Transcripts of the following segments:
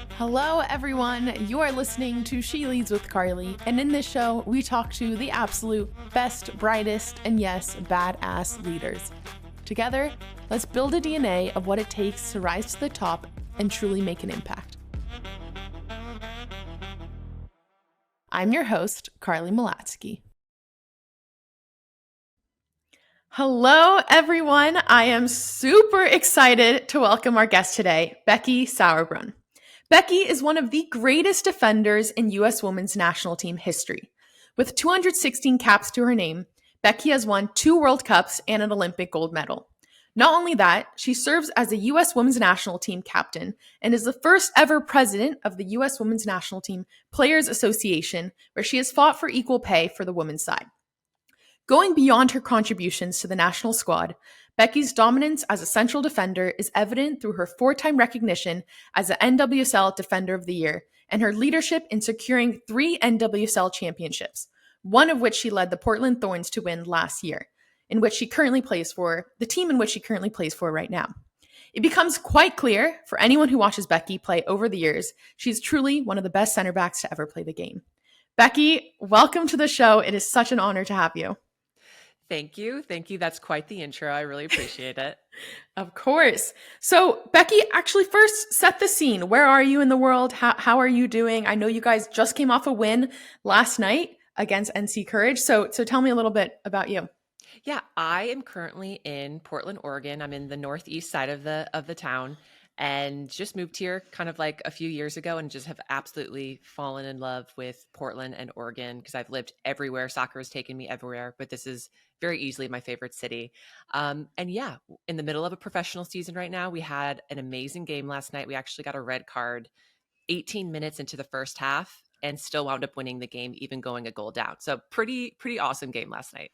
Hello, everyone. You are listening to She Leads with Carly, and in this show, we talk to the absolute best, brightest, and yes, badass leaders. Together, let's build a DNA of what it takes to rise to the top and truly make an impact. I'm your host, Carly Malatsky. Hello, everyone. I am super excited to welcome our guest today, Becky Sauerbrunn. Becky is one of the greatest defenders in U.S. women's national team history. With 216 caps to her name, Becky has won 2 World Cups and an Olympic gold medal. Not only that, she serves as a U.S. women's national team captain and is the first ever president of the U.S. Women's National Team Players Association, where she has fought for equal pay for the women's side. Going beyond her contributions to the national squad, Becky's dominance as a central defender is evident through her 4-time recognition as the NWSL Defender of the Year and her leadership in securing 3 NWSL championships, one of which she led the Portland Thorns to win last year, in which she currently plays for, the team in which she currently plays for right now. It becomes quite clear for anyone who watches Becky play over the years, she's truly one of the best center backs to ever play the game. Becky, welcome to the show. It is such an honor to have you. Thank you. Thank you. That's quite the intro. I really appreciate it. Of course. So, Becky, actually first set the scene. Where are you in the world? How are you doing? I know you guys just came off a win last night against NC Courage. So tell me a little bit about you. Yeah, I am currently in Portland, Oregon. I'm in the northeast side of the town and just moved here kind of like a few years ago and just have absolutely fallen in love with Portland and Oregon because I've lived everywhere. Soccer has taken me everywhere, but this is very easily my favorite city. And yeah, in the middle of a professional season right now, we had an amazing game last night. We actually got a red card 18 minutes into the first half and still wound up winning the game, even going a goal down. So pretty awesome game last night.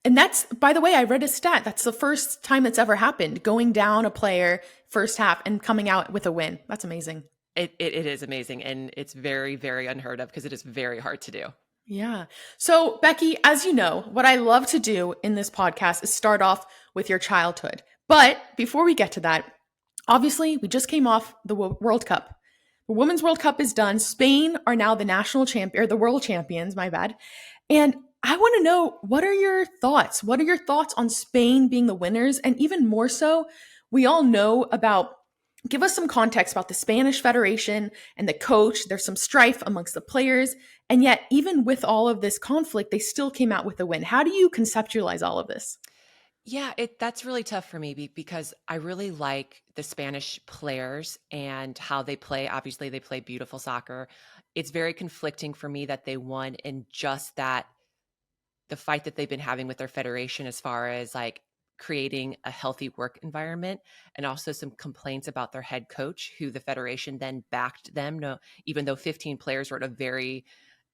And that's, by the way, I read a stat. That's the first time that's ever happened, going down a player first half and coming out with a win. That's amazing. It is amazing. And it's very, very unheard of because it is very hard to do. Yeah. So, Becky, as you know, what I love to do in this podcast is start off with your childhood. But before we get to that, obviously, we just came off the World Cup. The Women's World Cup is done. Spain are now the national champion, or the world champions, my bad. And I want to know, what are your thoughts? What are your thoughts on Spain being the winners? And even more so, we all know about, give us some context about the Spanish Federation and the coach. There's some strife amongst the players. And yet, even with all of this conflict, they still came out with a win. How do you conceptualize all of this? Yeah, that's really tough for me because I really like the Spanish players and how they play. Obviously, they play beautiful soccer. It's very conflicting for me that they won in just that, the fight that they've been having with their federation as far as like creating a healthy work environment, and also some complaints about their head coach, who the federation then backed them. No, even though 15 players wrote a very,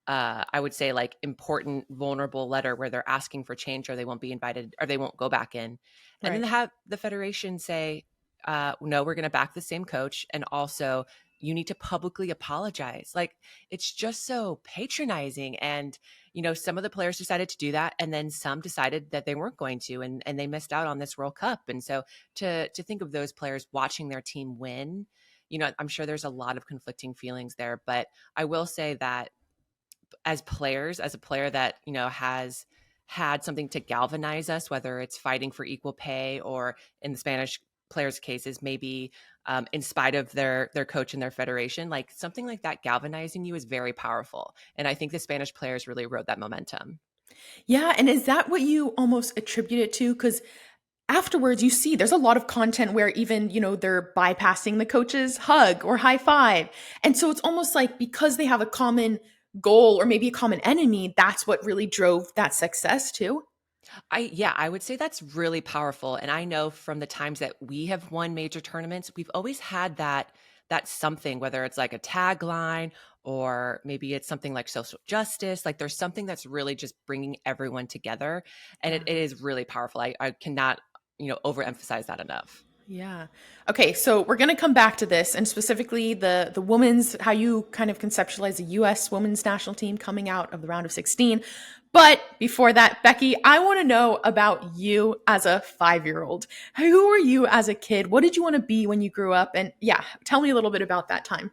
I would say, like, important, vulnerable letter where they're asking for change, or they won't be invited, or they won't go back in. And then they have the federation say, no, we're going to back the same coach. And also, you need to publicly apologize. Like, it's just so patronizing. And, you know, some of the players decided to do that, and then some decided that they weren't going to, and they missed out on this World Cup. And so to think of those players watching their team win, you know, I'm sure there's a lot of conflicting feelings there. But I will say that as players, as a player that, you know, has had something to galvanize us, whether it's fighting for equal pay, or in the Spanish players' cases, maybe in spite of their coach and their federation, like something like that galvanizing you is very powerful. And I think the Spanish players really rode that momentum. Yeah. And is that what you almost attribute it to? Because afterwards, you see there's a lot of content where even, you know, they're bypassing the coach's hug or high five. And so it's almost like because they have a common goal or maybe a common enemy, that's what really drove that success too. I would say that's really powerful. And I know from the times that we have won major tournaments, we've always had that something, whether it's like a tagline or maybe it's something like social justice. Like, there's something that's really just bringing everyone together. And it is really powerful. I cannot, you know, overemphasize that enough. Yeah. Okay, so we're going to come back to this and specifically the women's how you kind of conceptualize the US women's national team coming out of the round of 16. But before that, Becky, I want to know about you as a 5-year-old. Who were you as a kid? What did you want to be when you grew up? And yeah, tell me a little bit about that time.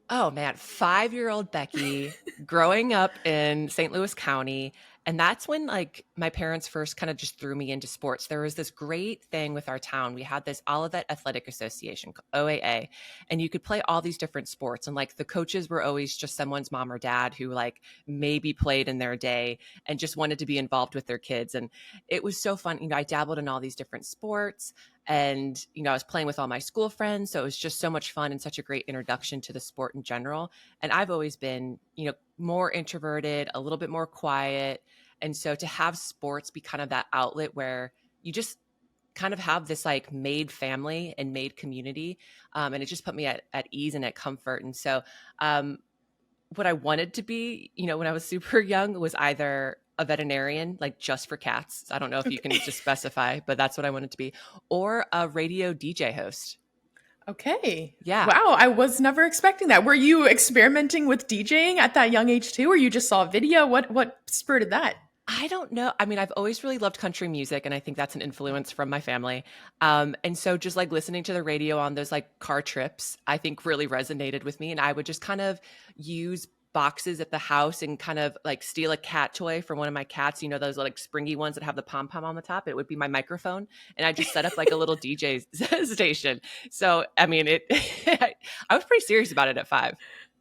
Oh man, 5-year-old Becky growing up in St. Louis County. And that's when like my parents first kind of just threw me into sports. There was this great thing with our town. We had this Olivet Athletic Association, OAA, and you could play all these different sports. And like the coaches were always just someone's mom or dad who like maybe played in their day and just wanted to be involved with their kids. And it was so fun. I dabbled in all these different sports. And, I was playing with all my school friends. So it was just so much fun and such a great introduction to the sport in general. And I've always been, more introverted, a little bit more quiet. And so to have sports be kind of that outlet where you just kind of have this like made family and made community. And it just put me at ease and at comfort. And so what I wanted to be, when I was super young was either a veterinarian, like just for cats. I don't know if you can Okay. just specify, but that's what I wanted to be, or a radio DJ host. Okay. Yeah. Wow, I was never expecting that. Were you experimenting with DJing at that young age too, or you just saw a video? What spurred that? I don't know. I mean, I've always really loved country music, and I think that's an influence from my family. And so just like listening to the radio on those like car trips, I think really resonated with me. And I would just kind of use boxes at the house and kind of like steal a cat toy from one of my cats, those like springy ones that have the pom pom on the top. It would be my microphone. And I just set up like a little DJ station. So, I mean, I was pretty serious about it at 5.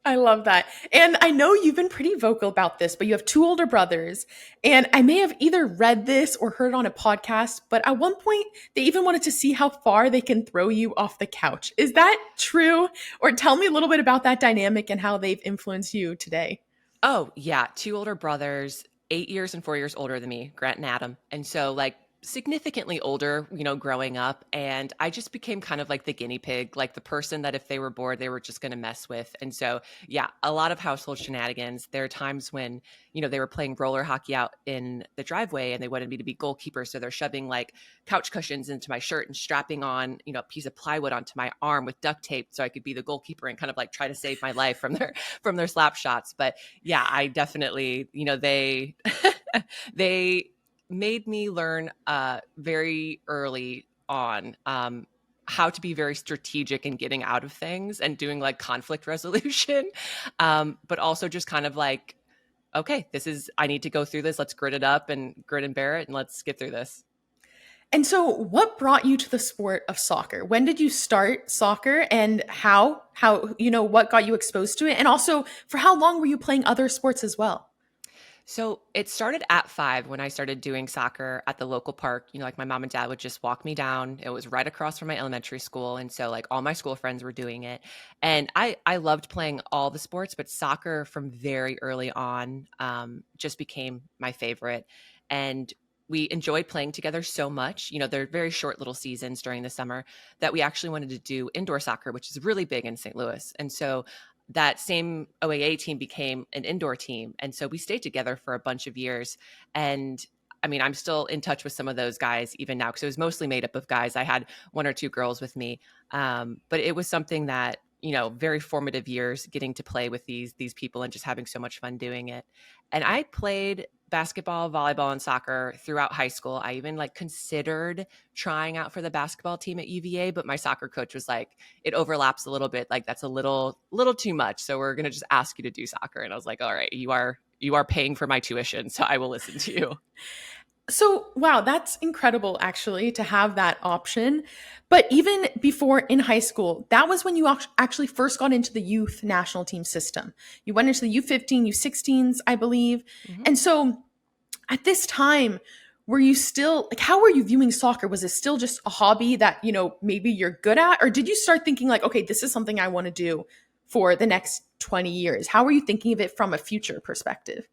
I love that. And I know you've been pretty vocal about this, but you have 2 older brothers. And I may have either read this or heard on a podcast, but at one point they even wanted to see how far they can throw you off the couch. Is that true? Or tell me a little bit about that dynamic and how they've influenced you today. Oh, yeah. 2 older brothers, 8 years and 4 years older than me, Grant and Adam. And so, like, significantly older, growing up. And I just became kind of like the guinea pig, like the person that if they were bored, they were just going to mess with. And so, yeah, a lot of household shenanigans. There are times when, they were playing roller hockey out in the driveway and they wanted me to be goalkeeper. So they're shoving like couch cushions into my shirt and strapping on, a piece of plywood onto my arm with duct tape so I could be the goalkeeper and kind of like try to save my life from their slap shots. But yeah, I definitely, they they made me learn very early on how to be very strategic in getting out of things and doing like conflict resolution. But also just kind of like, okay, I need to go through this. Let's grit it up and grit and bear it. And let's get through this. And so what brought you to the sport of soccer? When did you start soccer and what got you exposed to it? And also for how long were you playing other sports as well? So it started at 5 when I started doing soccer at the local park. Like my mom and dad would just walk me down. It was right across from my elementary school. And so like all my school friends were doing it. And I loved playing all the sports, but soccer from very early on just became my favorite. And we enjoyed playing together so much. They're very short little seasons during the summer that we actually wanted to do indoor soccer, which is really big in St. Louis. And so that same OAA team became an indoor team. And so we stayed together for a bunch of years. And I mean, I'm still in touch with some of those guys even now because it was mostly made up of guys. I had 1 or 2 girls with me. But it was something that, very formative years getting to play with these people and just having so much fun doing it. And I played basketball, volleyball, and soccer throughout high school. I even like considered trying out for the basketball team at UVA, but my soccer coach was like, it overlaps a little bit. Like that's a little too much. So we're going to just ask you to do soccer. And I was like, all right, you are paying for my tuition. So I will listen to you. So, wow, that's incredible actually to have that option. But even before in high school, that was when you actually first got into the youth national team system. You went into the U15, U16s, I believe. Mhm. And so at this time, were you still like, how were you viewing soccer? Was it still just a hobby that, maybe you're good at? Or did you start thinking like, okay, this is something I want to do for the next 20 years? How were you thinking of it from a future perspective?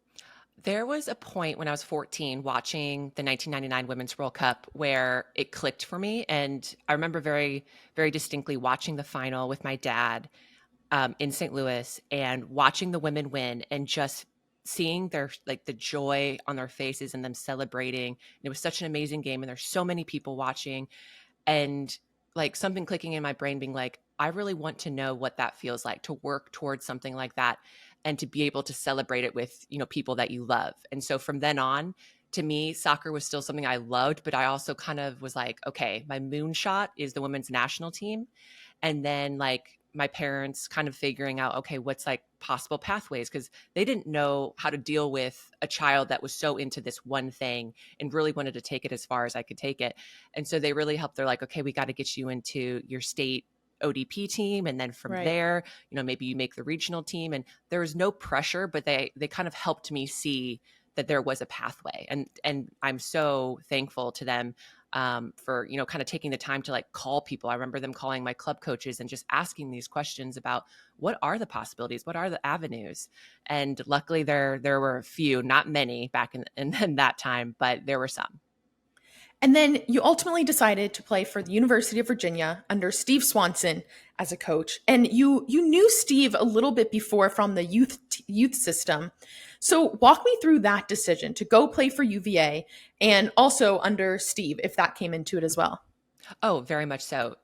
There was a point when I was 14 watching the 1999 Women's World Cup where it clicked for me. And I remember very, very distinctly watching the final with my dad in St. Louis and watching the women win and just seeing their like the joy on their faces and them celebrating. And it was such an amazing game. And there's so many people watching. And like something clicking in my brain being like, I really want to know what that feels like to work towards something like that and to be able to celebrate it with, people that you love. And so from then on, to me, soccer was still something I loved, but I also kind of was like, okay, my moonshot is the women's national team. And then like my parents kind of figuring out, okay, what's like possible pathways, because they didn't know how to deal with a child that was so into this one thing and really wanted to take it as far as I could take it. And so they really helped. They're like, okay, we got to get you into your state ODP team, and then from Right. there, maybe you make the regional team. And there was no pressure, but they kind of helped me see that there was a pathway. And I'm so thankful to them for kind of taking the time to like call people. I remember them calling my club coaches and just asking these questions about what are the possibilities, what are the avenues. And luckily there were a few, not many back in that time, but there were some. And then you ultimately decided to play for the University of Virginia under Steve Swanson as a coach. And you knew Steve a little bit before from the youth system. So walk me through that decision to go play for UVA and also under Steve, if that came into it as well. Oh, very much so.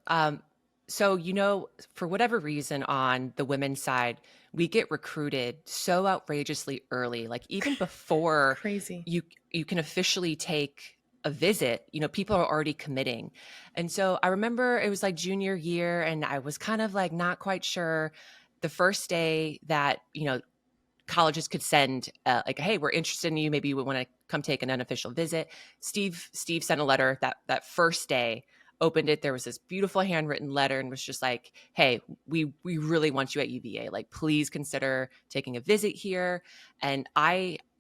So, for whatever reason on the women's side, we get recruited so outrageously early, like even before Crazy. you can officially take a visit, people are already committing. And so I remember it was like junior year and I was kind of like not quite sure the first day that, colleges could send like, hey, we're interested in you. Maybe you would want to come take an unofficial visit. Steve sent a letter that first day, opened it. There was this beautiful handwritten letter and was just like, hey, we really want you at UVA. Like, please consider taking a visit here. And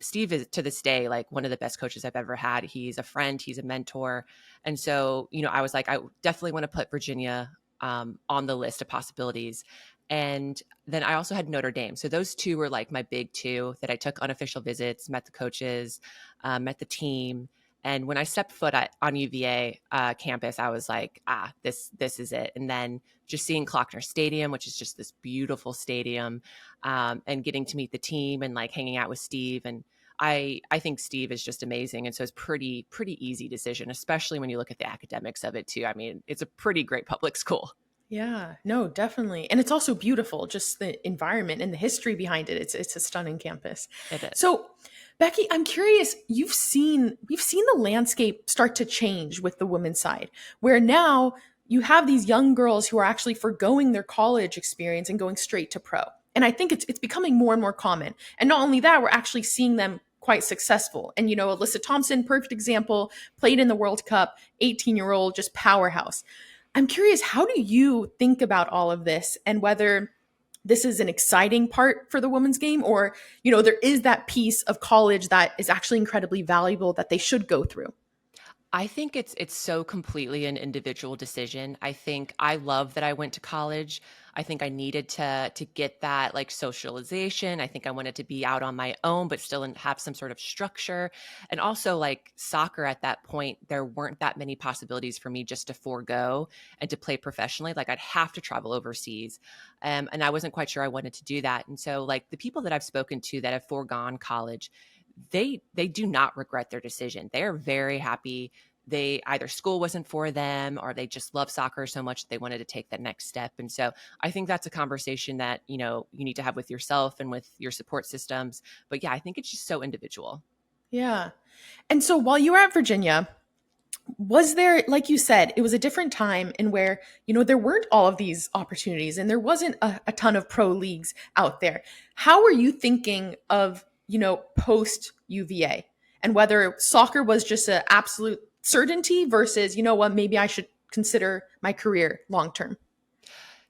Steve is to this day, like one of the best coaches I've ever had. He's a friend, he's a mentor. And so, I was like, I definitely want to put Virginia on the list of possibilities. And then I also had Notre Dame. So those two were like my big two that I took unofficial visits, met the coaches, met the team. And when I stepped foot on UVA campus, I was like, this is it. And then just seeing Klockner Stadium, which is just this beautiful stadium, and getting to meet the team and like hanging out with Steve. And I think Steve is just amazing. And so it's pretty easy decision, especially when you look at the academics of it too. I mean, it's a pretty great public school. Yeah, no, definitely. And it's also beautiful, just the environment and the history behind it. It's a stunning campus. It is. So, Becky, I'm curious, we've seen the landscape start to change with the women's side, where now you have these young girls who are actually forgoing their college experience and going straight to pro. And I think it's becoming more and more common. And not only that, we're actually seeing them quite successful. And Alyssa Thompson, perfect example, played in the World Cup, 18-year-old, just powerhouse. I'm curious, how do you think about all of this and whether this is an exciting part for the women's game or, there is that piece of college that is actually incredibly valuable that they should go through? I think it's so completely an individual decision. I think I love that I went to college. I think I needed to get that like socialization. I think I wanted to be out on my own, but still have some sort of structure. And also like soccer at that point, there weren't that many possibilities for me just to forego and to play professionally. Like I'd have to travel overseas. And I wasn't quite sure I wanted to do that. And so like the people that I've spoken to that have foregone college, they do not regret their decision. They are very happy. They either school wasn't for them or they just love soccer so much that they wanted to take that next step. And so I think that's a conversation that, you need to have with yourself and with your support systems. But yeah, I think it's just so individual. Yeah. And so while you were at Virginia, was there, like you said, it was a different time in where, there weren't all of these opportunities and there wasn't a ton of pro leagues out there. How were you thinking of, post UVA and whether soccer was just an absolute certainty versus, what, maybe I should consider my career long term?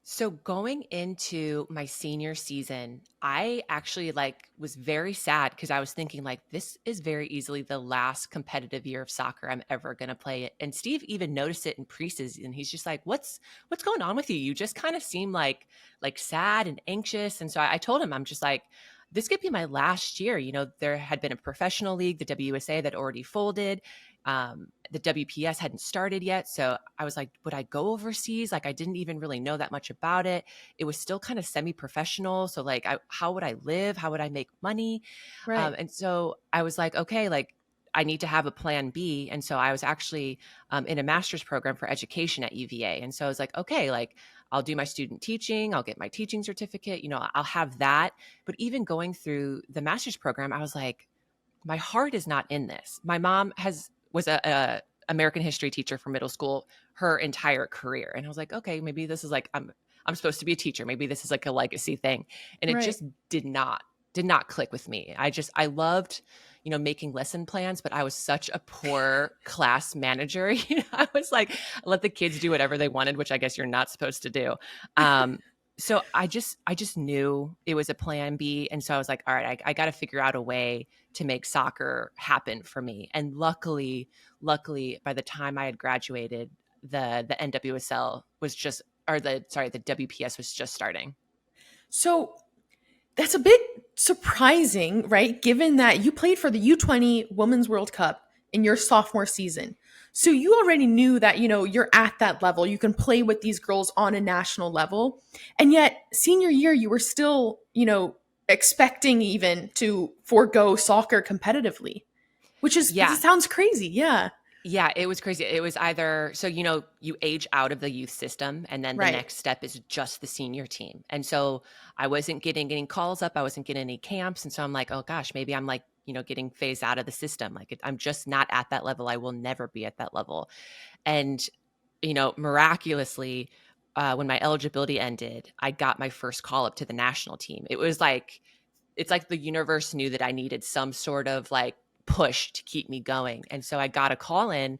So going into my senior season, I actually like was very sad because I was thinking like this is very easily the last competitive year of soccer I'm ever going to play. And Steve even noticed it in preseason. He's just like, "What's going on with you? You just kind of seem like sad and anxious." And so I told him, I'm just like, this could be my last year. There had been a professional league, the WSA, that already folded. The WPS hadn't started yet. So I was like, would I go overseas? Like, I didn't even really know that much about it. It was still kind of semi-professional. So like, how would I live? How would I make money? Right. And so I was like, okay, like I need to have a plan B. And so I was actually in a master's program for education at UVA. And so I was like, okay, like I'll do my student teaching, I'll get my teaching certificate, I'll have that. But even going through the master's program, I was like, my heart is not in this. My mom was a American history teacher for middle school her entire career. And I was like, okay, maybe this is like, I'm supposed to be a teacher. Maybe this is like a legacy thing. And it Right. just did not click with me. I loved, making lesson plans, but I was such a poor class manager. I was like, let the kids do whatever they wanted, which I guess you're not supposed to do. So I just knew it was a plan B. And so I was like, all right, I got to figure out a way to make soccer happen for me. And luckily, by the time I had graduated, the NWSL was just, the WPS was just starting. So that's a bit surprising, right? Given that you played for the U20 Women's World Cup in your sophomore season. So you already knew that, you're at that level. You can play with these girls on a national level. And yet, senior year, you were still, expecting even to forego soccer competitively, which Yeah. sounds crazy. Yeah. Yeah, it was crazy. It was either, so, you age out of the youth system and then the Right. next step is just the senior team. And so I wasn't getting calls up. I wasn't getting any camps. And so I'm like, oh gosh, maybe I'm like, getting phased out of the system. Like I'm just not at that level. I will never be at that level. And, miraculously, when my eligibility ended, I got my first call up to the national team. It was like, it's like the universe knew that I needed some sort of like push to keep me going. And so I got a call in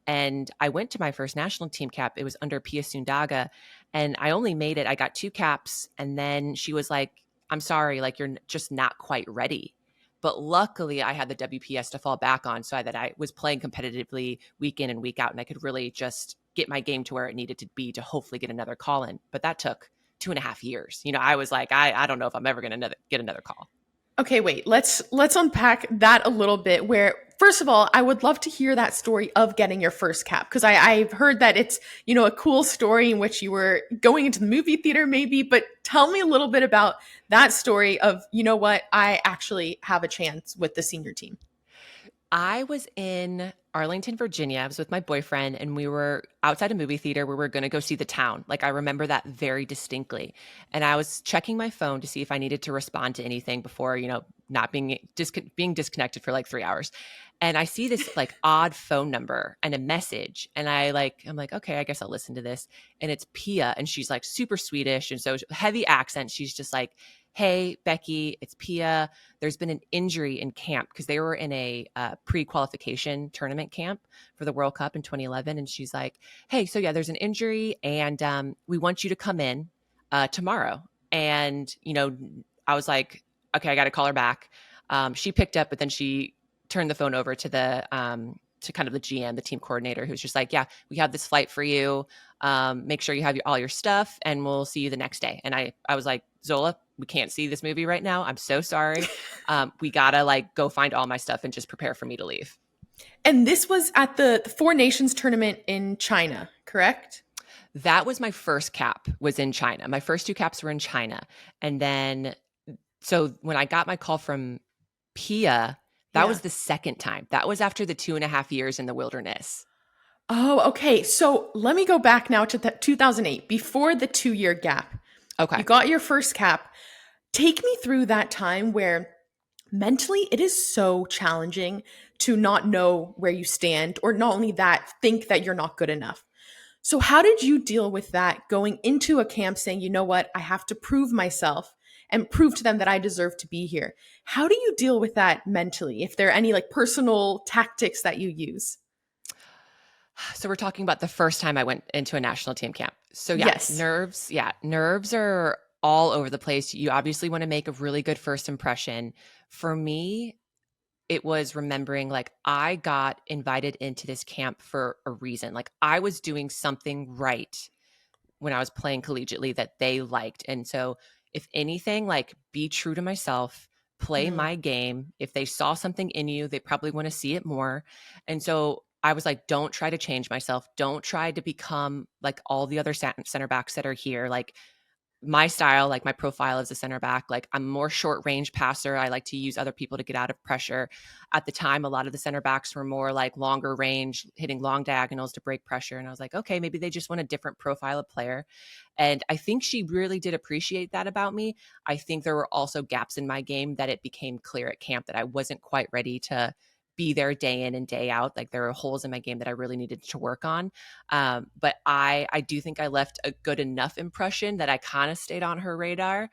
and I went to my first national team cap. It was under Pia Sundaga and I only made it. I got 2 caps. And then she was like, I'm sorry, like you're just not quite ready. But luckily I had the WPS to fall back on so that I was playing competitively week in and week out. And I could really just get my game to where it needed to be to hopefully get another call in. But that took 2.5 years. I was like, I don't know if I'm ever going to get another call. Okay, wait. Let's unpack that a little bit. Where first of all, I would love to hear that story of getting your first cap because I've heard that it's a cool story in which you were going into the movie theater maybe. But tell me a little bit about that story of what I actually have a chance with the senior team. I was in Arlington, Virginia. I was with my boyfriend and we were outside a movie theater. We were going to go see The Town. Like I remember that very distinctly. And I was checking my phone to see if I needed to respond to anything before, not being disconnected for like 3 hours. And I see this like odd phone number and a message. And I'm like, okay, I guess I'll listen to this. And it's Pia. And she's like super Swedish. And so heavy accent. She's just like, hey, Becky, it's Pia. There's been an injury in camp because they were in a pre-qualification tournament camp for the World Cup in 2011. And she's like, hey, so yeah, there's an injury and we want you to come in tomorrow. And, I was like, okay, I got to call her back. She picked up, but then she turned the phone over to the to kind of the GM, the team coordinator, who's just like, yeah, we have this flight for you. Make sure you have all your stuff and we'll see you the next day. And I was like, Zola, we can't see this movie right now. I'm so sorry. We gotta like go find all my stuff and just prepare for me to leave. And this was at the Four Nations tournament in China, correct? That was my first cap was in China. My first 2 caps were in China. And then, so when I got my call from Pia, that was the second time. That was after the 2.5 years in the wilderness. Oh, okay. So let me go back now to 2008, before the 2-year gap. Okay. You got your first cap. Take me through that time where mentally it is so challenging to not know where you stand, or not only that, think that you're not good enough. So how did you deal with that going into a camp saying, you know what, I have to prove myself and prove to them that I deserve to be here? How do you deal with that mentally? If there are any like personal tactics that you use? So we're talking about the first time I went into a national team camp. So Yes. nerves are all over the place. You obviously want to make a really good first impression. For me, it was remembering like I got invited into this camp for a reason. Like I was doing something right when I was playing collegiately that they liked. And so if anything, like be true to myself, play my game. If they saw something in you, they probably want to see it more. And so I was like, don't try to change myself. Don't try to become like all the other center backs that are here. Like my style, like my profile as a center back, like I'm more short range passer. I like to use other people to get out of pressure. At the time, a lot of the center backs were more like longer range, hitting long diagonals to break pressure. And I was like, okay, maybe they just want a different profile of player. And I think she really did appreciate that about me. I think there were also gaps in my game that it became clear at camp that I wasn't quite ready to be there day in and day out. Like there are holes in my game that I really needed to work on. But I do think I left a good enough impression that I kind of stayed on her radar.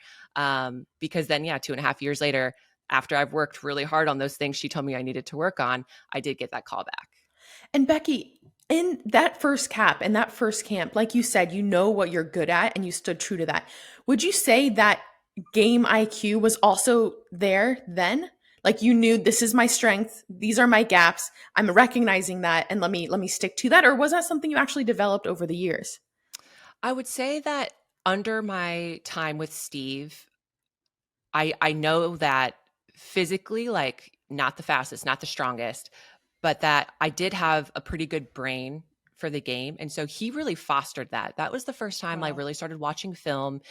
Because then, yeah, 2.5 years later, after I've worked really hard on those things she told me I needed to work on, I did get that call back. And Becky, in that first cap and that first camp, like you said, you know what you're good at and you stood true to that. Would you say that game IQ was also there then? Like you knew this is my strength, these are my gaps. I'm recognizing that and let me stick to that, or was that something you actually developed over the years? I would say that under my time with Steve, I know that physically, like not the fastest, not the strongest, but that I did have a pretty good brain for the game. And so he really fostered that. That was the first time I Wow. really started watching film.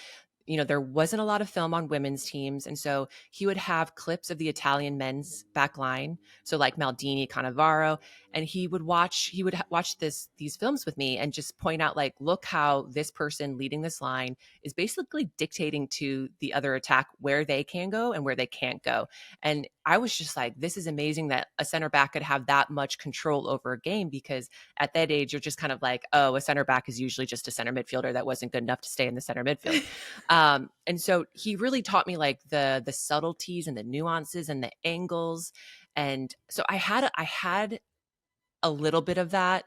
There wasn't a lot of film on women's teams. And so he would have clips of the Italian men's back line. So like Maldini, Cannavaro, and he would watch these films with me and just point out like, look how this person leading this line is basically dictating to the other attack where they can go and where they can't go. And I was just like, this is amazing that a center back could have that much control over a game, because at that age, you're just kind of like, oh, a center back is usually just a center midfielder that wasn't good enough to stay in the center midfield. And so he really taught me like the subtleties and the nuances and the angles. And so I had a little bit of that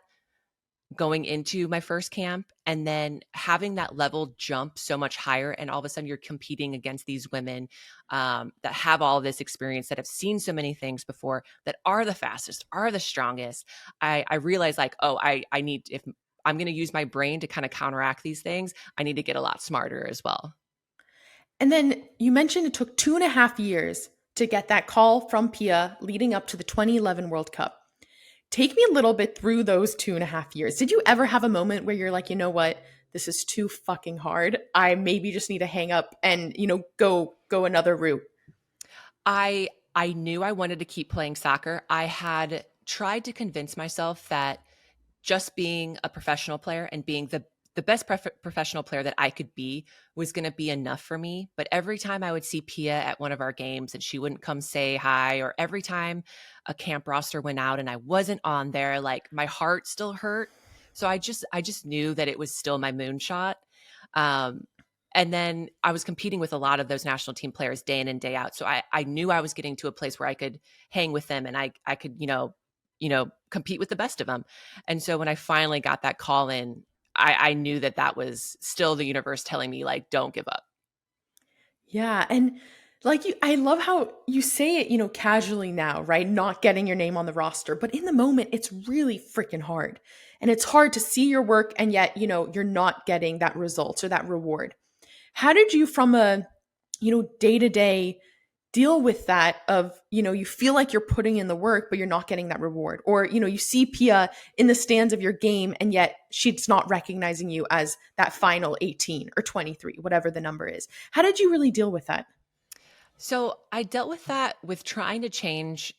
going into my first camp, and then having that level jump so much higher, and all of a sudden you're competing against these women that have all this experience, that have seen so many things before, that are the fastest, are the strongest. I realized like, oh, I need, if I'm going to use my brain to kind of counteract these things, I need to get a lot smarter as well. And then you mentioned it took 2.5 years to get that call from Pia leading up to the 2011 World Cup. Take me a little bit through those 2.5 years. Did you ever have a moment where you're like, you know what, this is too fucking hard. I maybe just need to hang up and, go another route. I knew I wanted to keep playing soccer. I had tried to convince myself that just being a professional player and being the best professional player that I could be was going to be enough for me. But every time I would see Pia at one of our games and she wouldn't come say hi, or every time a camp roster went out and I wasn't on there, like my heart still hurt. So I just knew that it was still my moonshot. Um, and then I was competing with a lot of those national team players day in and day out. So I knew I was getting to a place where I could hang with them, and I could, compete with the best of them. And so when I finally got that call in, I knew that that was still the universe telling me like, don't give up. Yeah. And like I love how you say it, casually now, right? Not getting your name on the roster. But in the moment, it's really freaking hard. And it's hard to see your work and yet, you're not getting that results or that reward. How did you from a, day to day deal with that of, you feel like you're putting in the work, but you're not getting that reward? Or, you see Pia in the stands of your game and yet she's not recognizing you as that final 18 or 23, whatever the number is. How did you really deal with that? So I dealt with that with trying to change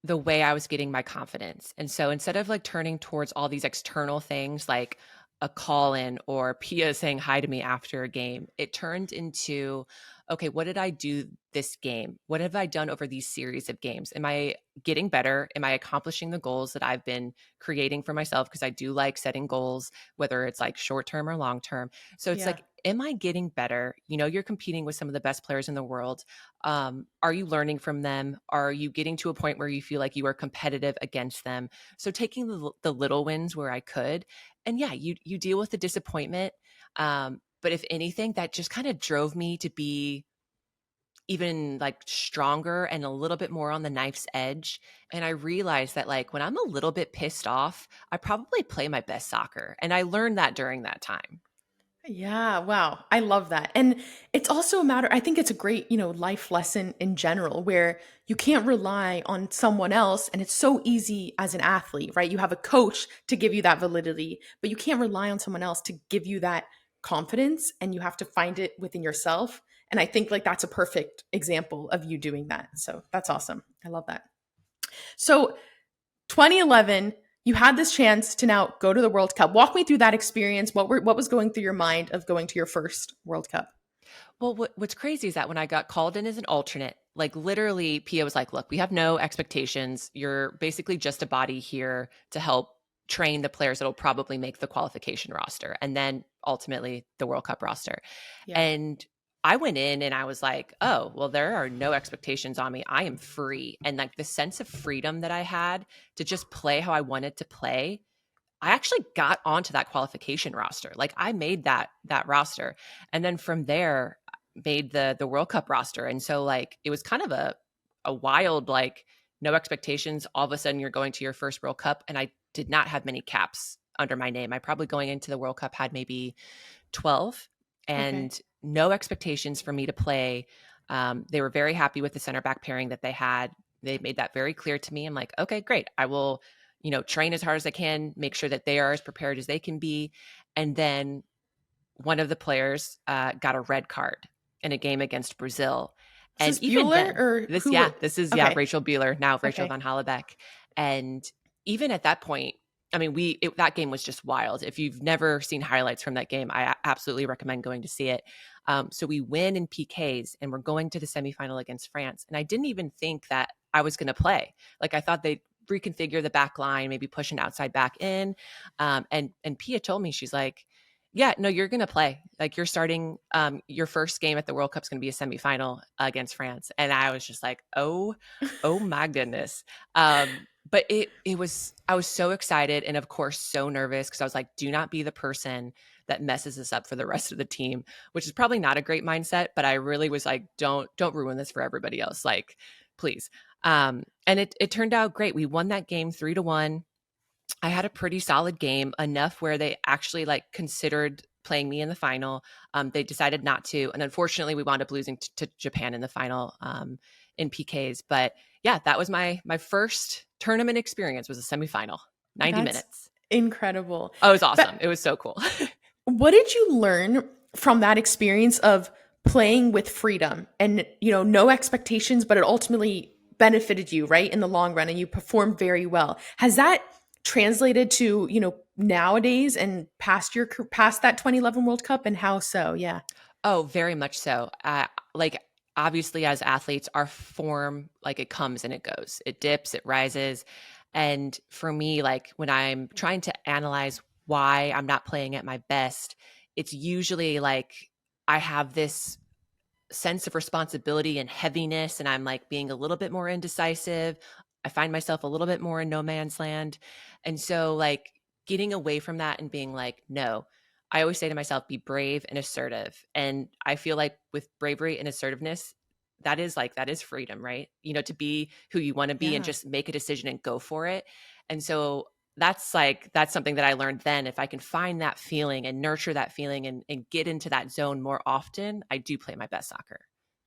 the way I was getting my confidence. And so instead of like turning towards all these external things like a call in or Pia saying hi to me after a game, it turned into, okay, what did I do this game? What have I done over these series of games? Am I getting better? Am I accomplishing the goals that I've been creating for myself? Because I do like setting goals, whether it's like short term or long term. So it's Yeah. like, am I getting better? You're competing with some of the best players in the world. Are you learning from them? Are you getting to a point where you feel like you are competitive against them? So taking the little wins where I could, and yeah, you deal with the disappointment. But if anything, that just kind of drove me to be even like stronger and a little bit more on the knife's edge. And I realized that like when I'm a little bit pissed off, I probably play my best soccer. And I learned that during that time. Yeah, wow. I love that. And it's also a matter, I think it's a great, life lesson in general where you can't rely on someone else. And it's so easy as an athlete, right? You have a coach to give you that validity, but you can't rely on someone else to give you that confidence and you have to find it within yourself. And I think like that's a perfect example of you doing that. So that's awesome. I love that. So 2011, you had this chance to now go to the World Cup. Walk me through that experience. What was going through your mind of going to your first World Cup? Well, what's crazy is that when I got called in as an alternate, like literally Pia was like, look, we have no expectations. You're basically just a body here to help train the players that'll probably make the qualification roster and then ultimately the World Cup roster. Yeah. And I went in and I was like, oh, well, there are no expectations on me. I am free. And like the sense of freedom that I had to just play how I wanted to play, I actually got onto that qualification roster. Like I made that roster. And then from there made the World Cup roster. And so like it was kind of a wild, like no expectations. All of a sudden you're going to your first World Cup. And I did not have many caps under my name. I probably going into the World Cup had maybe 12 and Okay. no expectations for me to play. They were very happy with the center back pairing that they had. They made that very clear to me. I'm like, okay, great. I will, train as hard as I can, make sure that they are as prepared as they can be. And then one of the players got a red card in a game against Brazil. Is And this even Bueller then, or this who? this is Okay. Rachel Bueller, now Rachel Okay. von Hallebeck. And even at that point, I mean, that game was just wild. If you've never seen highlights from that game, I absolutely recommend going to see it. So we win in PKs and we're going to the semifinal against France. And I didn't even think that I was going to play. Like I thought they'd reconfigure the back line, maybe push an outside back in. And Pia told me, she's like, yeah, no, you're going to play. Like you're starting your first game at the World Cup is going to be a semifinal against France. And I was just like, oh my goodness. But I was so excited and of course so nervous because I was like, do not be the person that messes this up for the rest of the team, which is probably not a great mindset, but I really was like, don't ruin this for everybody else. Like, please. And it turned out great. We won that game 3-1. I had a pretty solid game, enough where they actually like considered playing me in the final. They decided not to. And unfortunately we wound up losing to Japan in the final in PKs. But yeah, that was my first tournament experience, was a semifinal, 90 That's minutes. incredible. Oh, it was awesome. But It was so cool. what did you learn from that experience of playing with freedom and, no expectations, but it ultimately benefited you, right, in the long run and you performed very well? Has that translated to, nowadays and past that 2011 World Cup, and how so? Yeah. Oh, very much so. Like obviously as athletes, our form, like it comes and it goes, it dips, it rises. And for me, like when I'm trying to analyze why I'm not playing at my best, it's usually like I have this sense of responsibility and heaviness, and I'm like being a little bit more indecisive. I find myself a little bit more in no man's land. And so like getting away from that and being like, no, I always say to myself, be brave and assertive. And I feel like with bravery and assertiveness, that is freedom, right? To be who you want to be and Yeah. just make a decision and go for it. And so that's something that I learned then. If I can find that feeling and nurture that feeling and get into that zone more often, I do play my best soccer.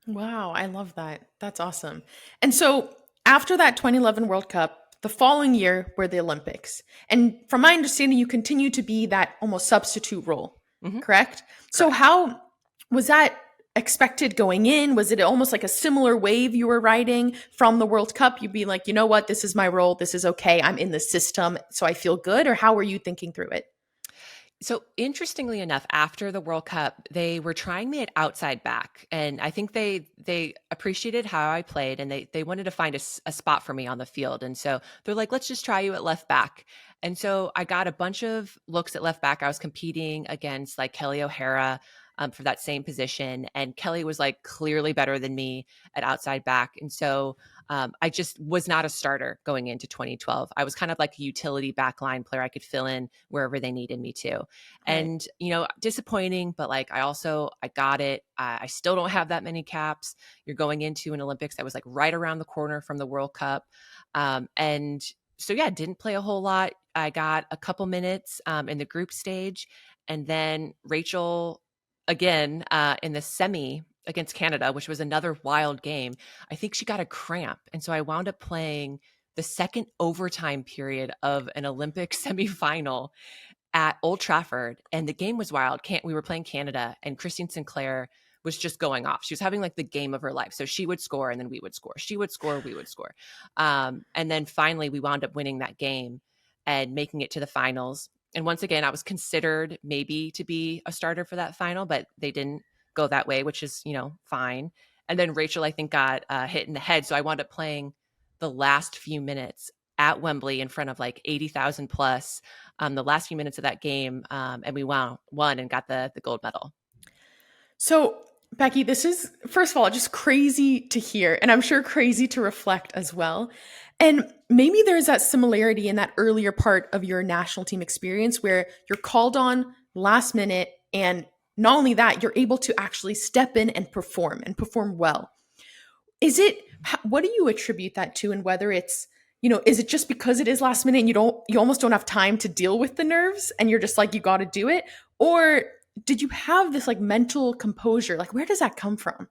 Wow, I love that. That's awesome. And so after that 2011 World Cup, the following year were the Olympics. And from my understanding, you continue to be that almost substitute role, Hmm. correct? So Correct. how was that expected going in? Was it almost like a similar wave you were riding from the World Cup? You'd be like, you know what, this is my role. This is okay. I'm in the system, so I feel good. Or how were you thinking through it? So interestingly enough, after the World Cup, they were trying me at outside back, and I think they appreciated how I played, and they wanted to find a spot for me on the field, and so they're like, let's just try you at left back. And so I got a bunch of looks at left back. I was competing against like Kelly O'Hara for that same position, and Kelly was like clearly better than me at outside back, and so I just was not a starter going into 2012. I was kind of like a utility backline player. I could fill in wherever they needed me to. Right. And, disappointing, but like I got it. I still don't have that many caps. You're going into an Olympics that was like right around the corner from the World Cup. And so, yeah, didn't play a whole lot. I got a couple minutes in the group stage. And then Rachel, again, in the semi against Canada, which was another wild game, I think she got a cramp. And so I wound up playing the second overtime period of an Olympic semifinal. at Old Trafford, and the game was wild. We were playing Canada, and Christine Sinclair was just going off. She was having like the game of her life. So she would score, and then we would score. She would score, we would score. And then finally, we wound up winning that game and making it to the finals. And once again, I was considered maybe to be a starter for that final, but they didn't go that way, which is, fine. And then Rachel, I think, got hit in the head. So I wound up playing the last few minutes at Wembley in front of like 80,000 plus, the last few minutes of that game. And we won and got the gold medal. So, Becky, this is, first of all, just crazy to hear, and I'm sure crazy to reflect as well. And maybe there's that similarity in that earlier part of your national team experience where you're called on last minute, and not only that, you're able to actually step in and perform well. What do you attribute that to? And whether it's, is it just because it is last minute and you almost don't have time to deal with the nerves and you're just like, you got to do it? Or did you have this like mental composure? Like, where does that come from?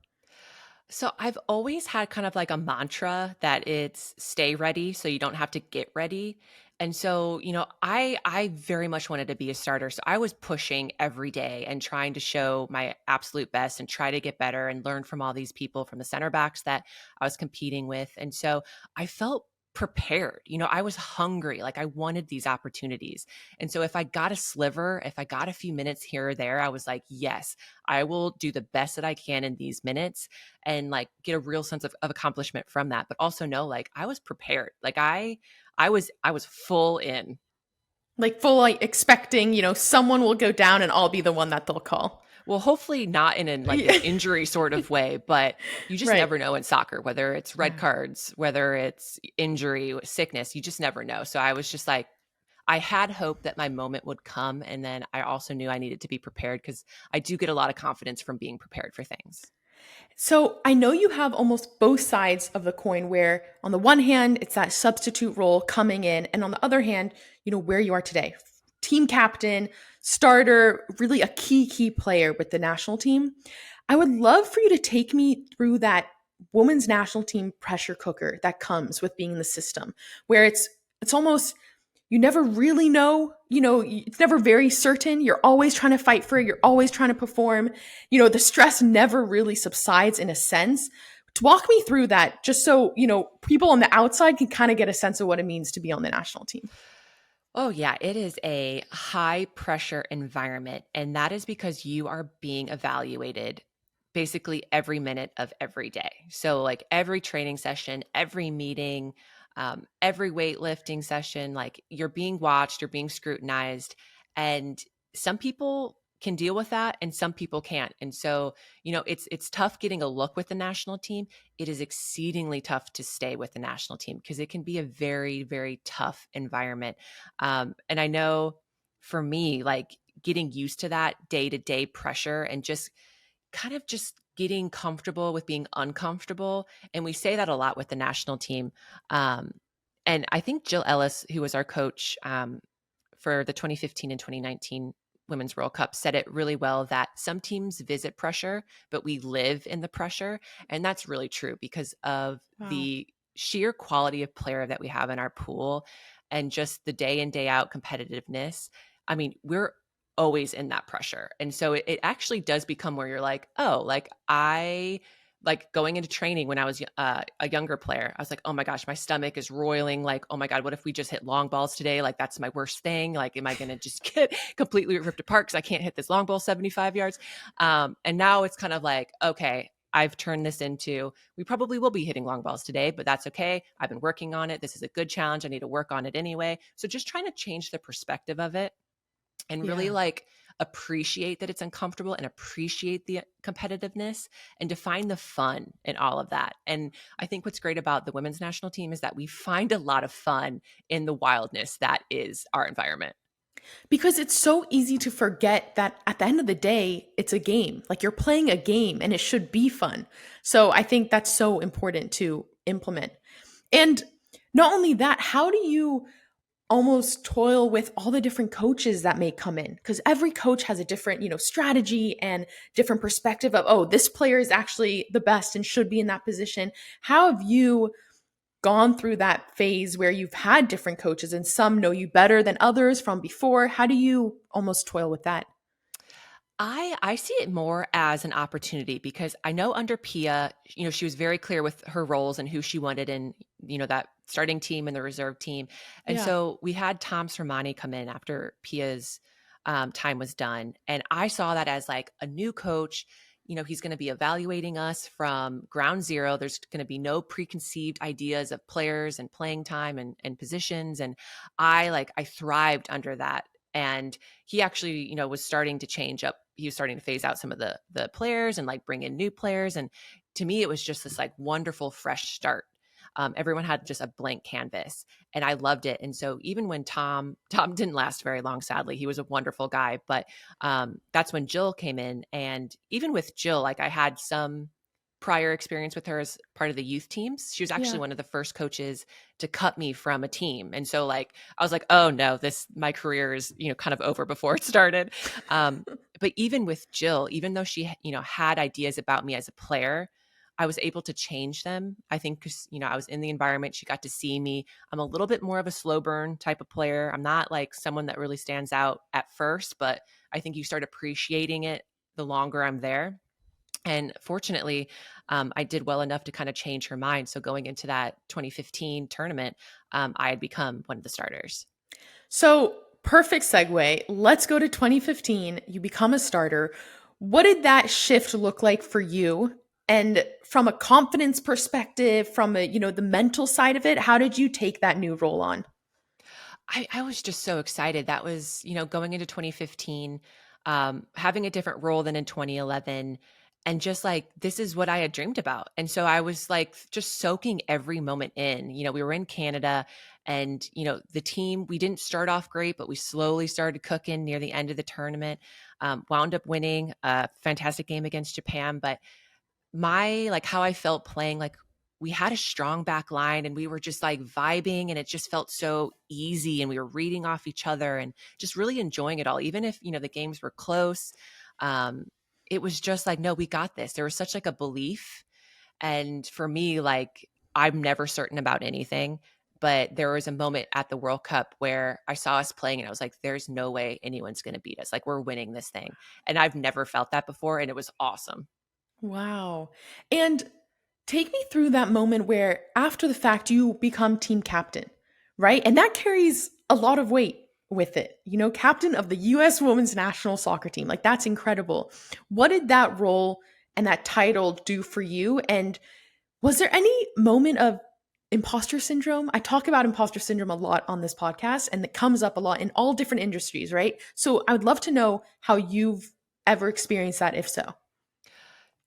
So I've always had kind of like a mantra that it's stay ready so you don't have to get ready. And so, I very much wanted to be a starter. So I was pushing every day and trying to show my absolute best and try to get better and learn from all these people, from the center backs that I was competing with. And so I felt prepared. I was hungry. Like, I wanted these opportunities. And so if I got a sliver, if I got a few minutes here or there, I was like, yes, I will do the best that I can in these minutes and like get a real sense of accomplishment from that. But also know, like, I was prepared. Like I was full in. Like full, like expecting, someone will go down and I'll be the one that they'll call. Well, hopefully not in an injury sort of way, but you just never know in soccer, whether it's red cards, whether it's injury, sickness, you just never know. So I was just like, I had hope that my moment would come. And then I also knew I needed to be prepared because I do get a lot of confidence from being prepared for things. So I know you have almost both sides of the coin where on the one hand, it's that substitute role coming in. And on the other hand, where you are today, team captain, starter, really a key player with the national team. I would love for you to take me through that women's national team pressure cooker that comes with being in the system, where it's almost, you never really know, it's never very certain. You're always trying to fight for it. You're always trying to perform. The stress never really subsides in a sense. To walk me through that, just so, people on the outside can kind of get a sense of what it means to be on the national team. Oh, yeah, it is a high pressure environment. And that is because you are being evaluated basically every minute of every day. So, like every training session, every meeting, every weightlifting session, like you're being watched, you're being scrutinized. And some people can deal with that and some people can't. And so, it's tough getting a look with the national team. It is exceedingly tough to stay with the national team because it can be a very, very tough environment. And I know for me, like getting used to that day-to-day pressure and just kind of just getting comfortable with being uncomfortable. And we say that a lot with the national team. And I think Jill Ellis, who was our coach for the 2015 and 2019 Women's World Cup, said it really well that some teams visit pressure, but we live in the pressure. And that's really true because of the sheer quality of player that we have in our pool and just the day in, day out competitiveness. I mean, we're always in that pressure. And so it actually does become where you're like, oh, like I like going into training when I was a younger player, I was like, oh my gosh, my stomach is roiling. Like, oh my God, what if we just hit long balls today? Like, that's my worst thing. Like, am I going to just get completely ripped apart because I can't hit this long ball 75 yards? And now it's kind of like, okay, I've turned this into, we probably will be hitting long balls today, but that's okay. I've been working on it. This is a good challenge. I need to work on it anyway. So just trying to change the perspective of it and really like appreciate that it's uncomfortable and appreciate the competitiveness and to find the fun in all of that. And I think what's great about the women's national team is that we find a lot of fun in the wildness that is our environment. Because it's so easy to forget that at the end of the day, it's a game. Like you're playing a game and it should be fun. So I think that's so important to implement. And not only that, how do you almost toil with all the different coaches that may come in? Because every coach has a different, strategy and different perspective of, oh, this player is actually the best and should be in that position. How have you gone through that phase where you've had different coaches and some know you better than others from before. How do you almost toil with that? I see it more as an opportunity because I know under Pia, she was very clear with her roles and who she wanted in, that starting team and the reserve team. And Yeah. so we had Tom Sermani come in after Pia's time was done. And I saw that as like a new coach. He's going to be evaluating us from ground zero. There's going to be no preconceived ideas of players and playing time and positions. And I thrived under that. And he actually, was starting to change up. He was starting to phase out some of the players and like bring in new players. And to me, it was just this like wonderful fresh start. Everyone had just a blank canvas, and I loved it. And so even when Tom didn't last very long, sadly, he was a wonderful guy. But that's when Jill came in, and even with Jill, like I had some prior experience with her as part of the youth teams. She was actually Yeah. one of the first coaches to cut me from a team. And so like I was like, oh no, my career is, kind of over before it started. But even with Jill, even though she, had ideas about me as a player, I was able to change them. I think because, I was in the environment, she got to see me. I'm a little bit more of a slow burn type of player. I'm not like someone that really stands out at first, but I think you start appreciating it the longer I'm there. And fortunately, I did well enough to kind of change her mind. So going into that 2015 tournament, I had become one of the starters. So, perfect segue. Let's go to 2015. You become a starter. What did that shift look like for you? And from a confidence perspective, from the mental side of it, how did you take that new role on? I was just so excited. That was, going into 2015, having a different role than in 2011. And just like, this is what I had dreamed about. And so I was like, just soaking every moment in. We were in Canada and, the team, we didn't start off great, but we slowly started cooking near the end of the tournament, wound up winning a fantastic game against Japan. But how I felt playing, like we had a strong back line and we were just like vibing and it just felt so easy and we were reading off each other and just really enjoying it all. Even if, the games were close, um, it was just like, no, we got this. There was such like a belief. And for me, like I'm never certain about anything. But there was a moment at the World Cup where I saw us playing and I was like, there's no way anyone's going to beat us. Like we're winning this thing. And I've never felt that before. And it was awesome. Wow. And take me through that moment where, after the fact, you become team captain, right? And that carries a lot of weight with it. Captain of the US women's national soccer team. Like, that's incredible. What did that role and that title do for you? And was there any moment of imposter syndrome? I talk about imposter syndrome a lot on this podcast, and it comes up a lot in all different industries, right? So I would love to know how you've ever experienced that, if so.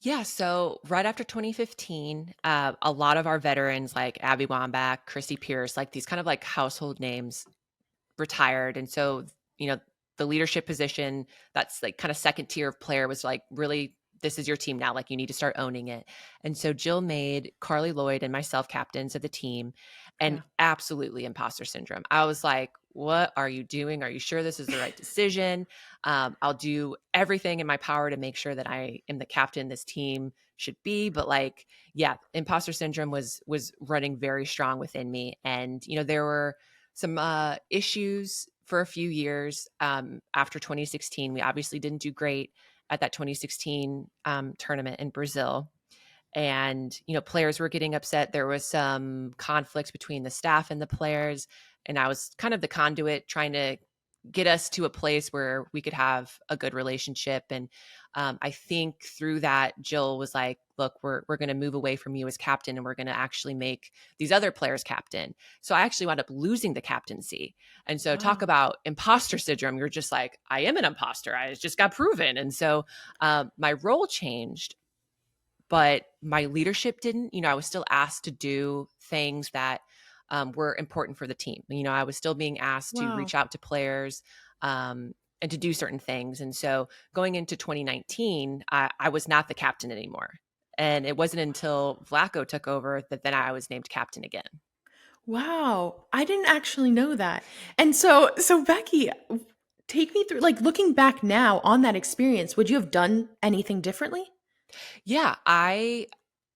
Yeah, so right after 2015, a lot of our veterans like Abby Wambach, Chrissy Pierce, like these kind of like household names retired. And so, you know, the leadership position, that's like kind of second tier of player was like, really, this is your team now. Like you need to start owning it. And so Jill made Carly Lloyd and myself captains of the team, and Yeah. absolutely imposter syndrome. I was like, what are you doing? Are you sure this is the right decision? I'll do everything in my power to make sure that I am the captain this team should be. But like, yeah, imposter syndrome was running very strong within me. And, there were some issues for a few years after 2016. We obviously didn't do great at that 2016 tournament in Brazil. And, players were getting upset. There was some conflict between the staff and the players. And I was kind of the conduit trying to get us to a place where we could have a good relationship. And I think through that, Jill was like, look, we're going to move away from you as captain and we're going to actually make these other players captain. So I actually wound up losing the captaincy. And so talk Wow. about imposter syndrome. You're just like, I am an imposter. I just got proven. And so my role changed, but my leadership didn't. I was still asked to do things that were important for the team. I was still being asked to Wow. reach out to players and to do certain things. And so going into 2019, I was not the captain anymore. And it wasn't until Vlaco took over that then I was named captain again. Wow. I didn't actually know that. And so Becky, take me through, like, looking back now on that experience, would you have done anything differently? Yeah,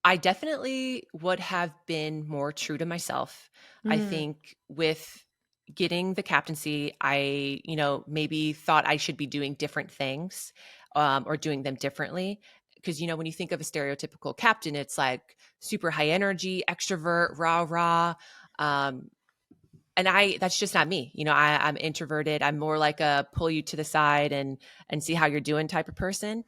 I definitely would have been more true to myself. I Mm, think with getting the captaincy, I, maybe thought I should be doing different things or doing them differently. Because, when you think of a stereotypical captain, it's like super high energy, extrovert, rah, rah. Um, and that's just not me. I'm introverted. I'm more like a pull you to the side and see how you're doing type of person.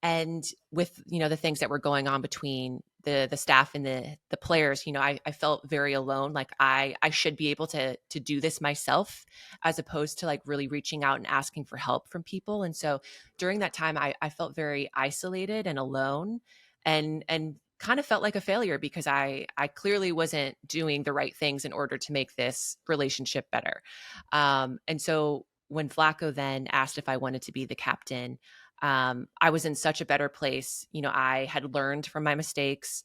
And with, the things that were going on between the staff and the players, I felt very alone. Like I should be able to do this myself, as opposed to like really reaching out and asking for help from people. And so during that time I felt very isolated and alone, and kind of felt like a failure because I clearly wasn't doing the right things in order to make this relationship better. And so when Flacco then asked if I wanted to be the captain, I was in such a better place. I had learned from my mistakes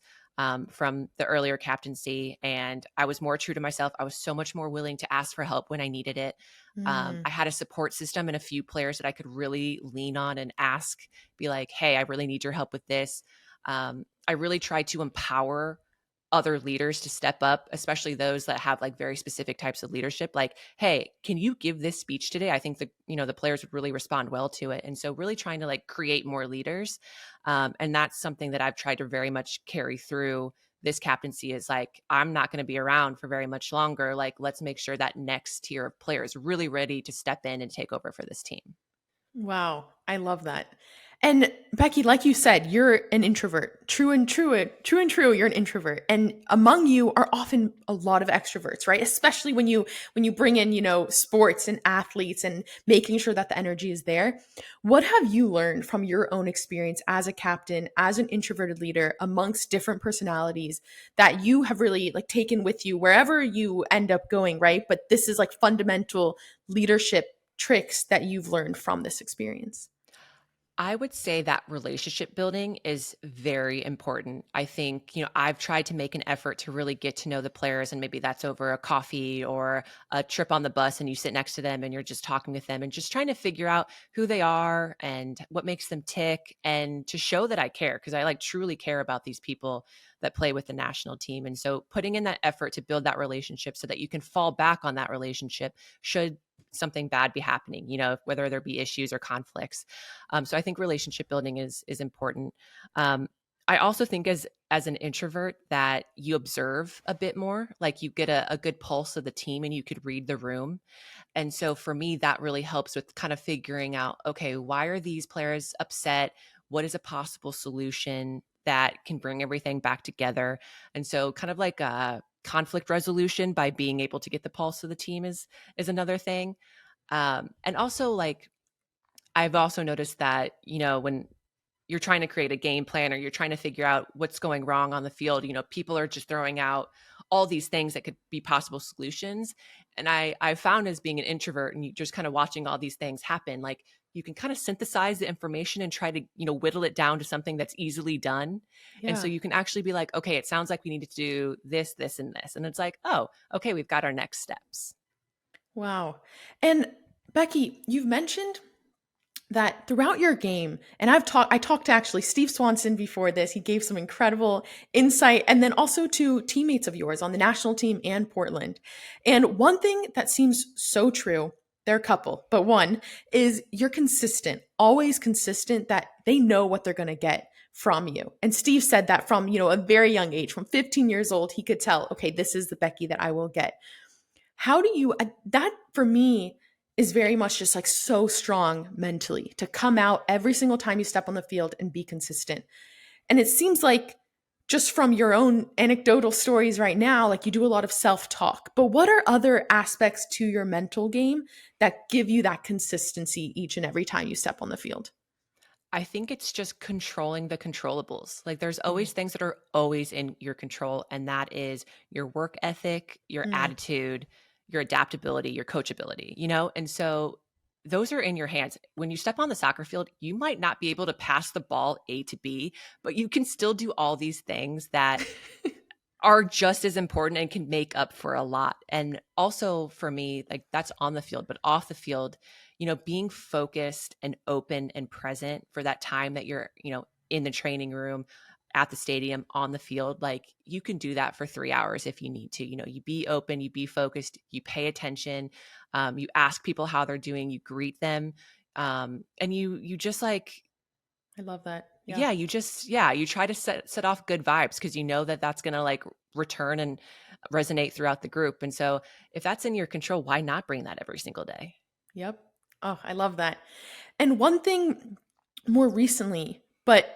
from the earlier captaincy, and I was more true to myself. I was so much more willing to ask for help when I needed it. mm. I had a support system and a few players that I could really lean on and ask, be like, hey, I really need your help with this. I really try to empower other leaders to step up, especially those that have like very specific types of leadership. Like, hey, can you give this speech today? I think the players would really respond well to it. And so really trying to like create more leaders. And that's something that I've tried to very much carry through this captaincy, is like, I'm not going to be around for very much longer. Like, let's make sure that next tier of players really ready to step in and take over for this team. Wow, I love that. And Becky, like you said, you're an introvert. True and true, you're an introvert. And among you are often a lot of extroverts, right? Especially when you bring in, sports and athletes and making sure that the energy is there. What have you learned from your own experience as a captain, as an introverted leader amongst different personalities that you have really like taken with you wherever you end up going, right? But this is like fundamental leadership tricks that you've learned from this experience? I would say that relationship building is very important. I think, I've tried to make an effort to really get to know the players, and maybe that's over a coffee or a trip on the bus and you sit next to them and you're just talking with them and just trying to figure out who they are and what makes them tick, and to show that I care, because I like truly care about these people that play with the national team. And so putting in that effort to build that relationship so that you can fall back on that relationship should something bad be happening, whether there be issues or conflicts. So I think relationship building is important. Um, I also think as an introvert that you observe a bit more, like you get a good pulse of the team and you could read the room. And so for me, that really helps with kind of figuring out, okay, why are these players upset? What is a possible solution that can bring everything back together? And so kind of like a conflict resolution by being able to get the pulse of the team is another thing. And also like I've also noticed that, when you're trying to create a game plan or you're trying to figure out what's going wrong on the field, people are just throwing out all these things that could be possible solutions. And I found, as being an introvert and you just kind of watching all these things happen, like you can kind of synthesize the information and try to, whittle it down to something that's easily done. And so Yeah. you can actually be like, okay, it sounds like we need to do this, this, and this. And it's like, oh, okay, we've got our next steps. Wow. And Becky, you've mentioned that throughout your game, and I talked to actually Steve Swanson before this. He gave some incredible insight, and then also to teammates of yours on the national team and Portland. And one thing that seems so true, they're a couple, but one is you're consistent, always consistent, that they know what they're going to get from you. And Steve said that from, a very young age, from 15 years old, he could tell, okay, this is the Becky that I will get. How do you, that for me is very much just like so strong mentally to come out every single time you step on the field and be consistent. And it seems like just from your own anecdotal stories right now, like you do a lot of self talk. But what are other aspects to your mental game that give you that consistency each and every time you step on the field? I think it's just controlling the controllables. Like there's Mm, always things that are always in your control, and that is your work ethic, your mm. attitude, your adaptability, your coachability, And so those are in your hands. When you step on the soccer field, you might not be able to pass the ball A to B, but you can still do all these things that are just as important and can make up for a lot. And also for me, like that's on the field, but off the field, being focused and open and present for that time that you're, in the training room. at the stadium, on the field, like you can do that for 3 hours if you need to. You be open, you be focused, you pay attention, you ask people how they're doing, you greet them, and you just like, I love that. Yeah. yeah, you try to set off good vibes because you know that that's going to like return and resonate throughout the group. And so if that's in your control, why not bring that every single day? Yep. Oh, I love that. And one thing more recently, but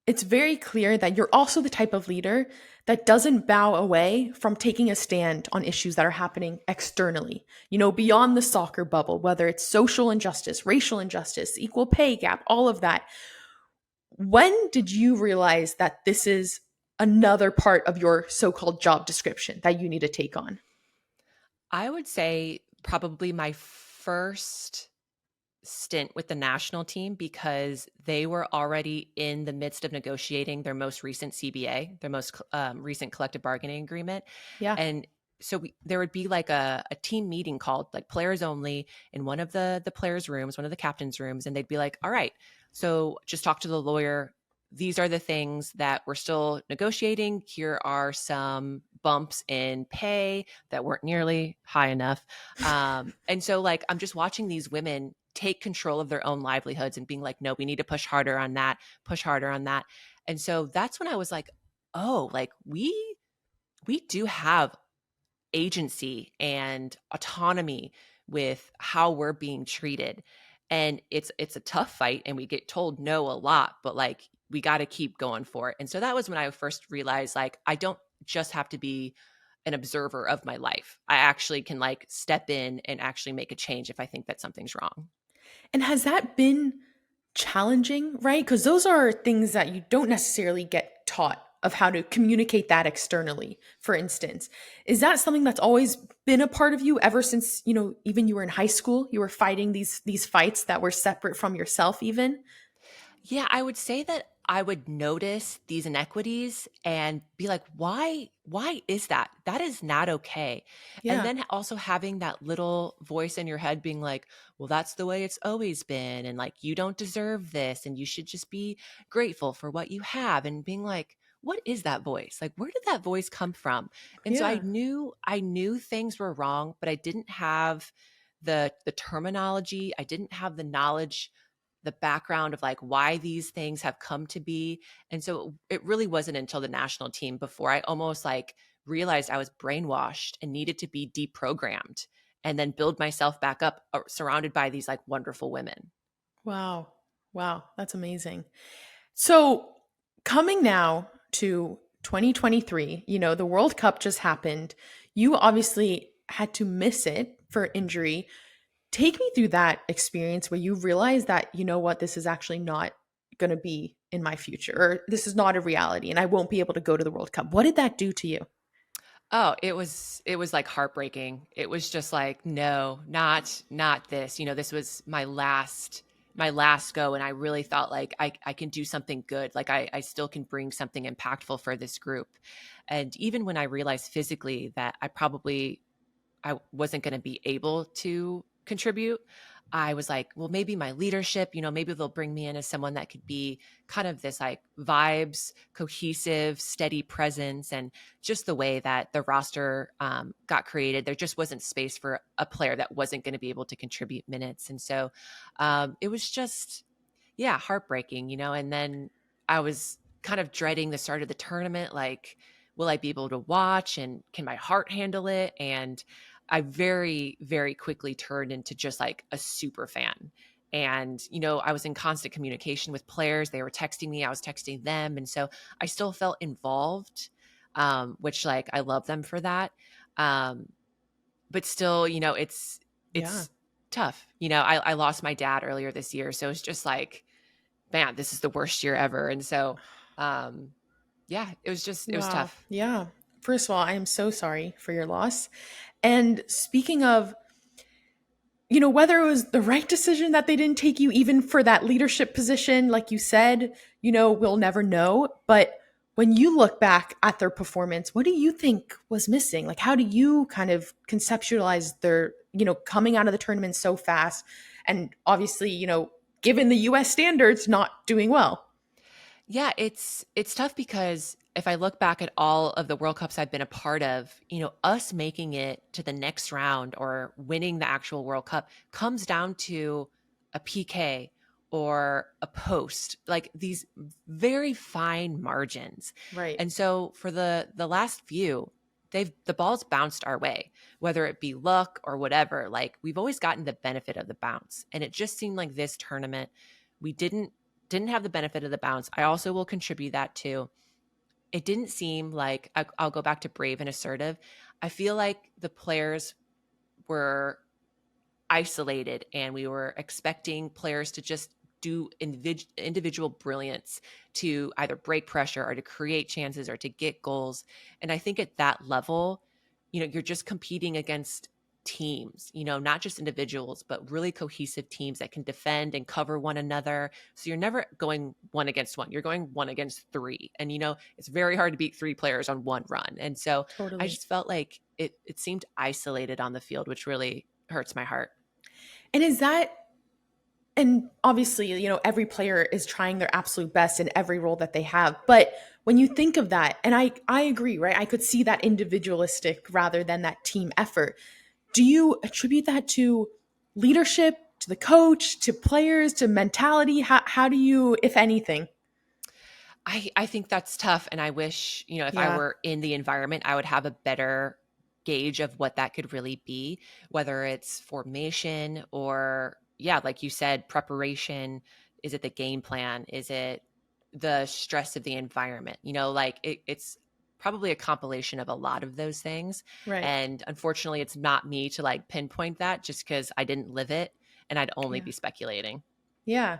it's very clear that you're also the type of leader that doesn't bow away from taking a stand on issues that are happening externally, beyond the soccer bubble, whether it's social injustice, racial injustice, equal pay gap, all of that. When did you realize that this is another part of your so-called job description that you need to take on? I would say probably my first stint with the national team because they were already in the midst of negotiating their most recent CBA, their most recent collective bargaining agreement. Yeah. And so there would be like a team meeting called like players only in one of the players' rooms, one of the captains' rooms. And they'd be like, all right, so just talk to the lawyer. These are the things that we're still negotiating. Here are some bumps in pay that weren't nearly high enough. And so like, I'm just watching these women take control of their own livelihoods and being like, no, we need to push harder on that, push harder on that. And so that's when I was like, oh, like we do have agency and autonomy with how we're being treated. And it's a tough fight and we get told no a lot, but like we got to keep going for it. And so that was when I first realized like I don't just have to be an observer of my life. I actually can like step in and actually make a change if I think that something's wrong. And has that been challenging, right? Because those are things that you don't necessarily get taught of how to communicate that externally, for instance. Is that something that's always been a part of you ever since, even you were in high school, you were fighting these fights that were separate from yourself even? Yeah, I would say that I would notice these inequities and be like, why is that? That is not okay. And Yeah. then also having that little voice in your head being like, well, that's the way it's always been. And like, you don't deserve this. And you should just be grateful for what you have. And being like, what is that voice? Like, where did that voice come from? And so Yeah. I knew things were wrong, but I didn't have the terminology. I didn't have the knowledge, the background of like why these things have come to be. And so it really wasn't until the national team before I almost like realized I was brainwashed and needed to be deprogrammed and then build myself back up surrounded by these like wonderful women. Wow. Wow. That's amazing. So, coming now to 2023, the World Cup just happened. You obviously had to miss it for injury. Take me through that experience where you realize that, this is actually not going to be in my future, or this is not a reality and I won't be able to go to the World Cup. What did that do to you? Oh, it was like heartbreaking. It was just like, no, not this. This was my last go. And I really thought like I can do something good. Like I still can bring something impactful for this group. And even when I realized physically that I wasn't going to be able to contribute, I was like, well, maybe my leadership, maybe they'll bring me in as someone that could be kind of this like vibes, cohesive, steady presence. And just the way that the roster got created, there just wasn't space for a player that wasn't going to be able to contribute minutes. And so it was just, yeah, heartbreaking, and then I was kind of dreading the start of the tournament. Like, will I be able to watch and can my heart handle it? And I very, very quickly turned into just like a super fan. And, I was in constant communication with players. They were texting me, I was texting them. And so I still felt involved, which like I love them for that. But still, Yeah. it's tough. I lost my dad earlier this year. So it's just like, man, this is the worst year ever. And so, yeah, it was Wow. tough. Yeah. First of all, I am so sorry for your loss. And speaking of, whether it was the right decision that they didn't take you even for that leadership position, like you said, we'll never know. But when you look back at their performance, what do you think was missing? Like, how do you kind of conceptualize their, coming out of the tournament so fast and obviously, given the US standards, not doing well? Yeah, it's tough because if I look back at all of the World Cups I've been a part of, us making it to the next round or winning the actual World Cup comes down to a PK or a post, like these very fine margins. Right. And so for the last few, the ball's bounced our way, whether it be luck or whatever. Like we've always gotten the benefit of the bounce. And it just seemed like this tournament we didn't have the benefit of the bounce. I also will contribute that too. It didn't seem like I'll go back to brave and assertive. I feel like the players were isolated and we were expecting players to just do individual brilliance to either break pressure or to create chances or to get goals. And I think at that level, you're just competing against teams, not just individuals, but really cohesive teams that can defend and cover one another. So you're never going one against one. You're going one against three. And, it's very hard to beat three players on one run. And so I Totally. just felt like it seemed isolated on the field, which really hurts my heart. And is that, and obviously, every player is trying their absolute best in every role that they have. But when you think of that, and I agree, right? I could see that individualistic rather than that team effort. Do you attribute that to leadership, to the coach, to players, to mentality? How do you, if anything? I think that's tough. And I wish, if I Yeah. were in the environment, I would have a better gauge of what that could really be, whether it's formation or, yeah, like you said, preparation. Is it the game plan? Is it the stress of the environment? Like it's probably a compilation of a lot of those things. Right. And unfortunately, it's not me to like pinpoint that just because I didn't live it and I'd only Yeah. be speculating. Yeah.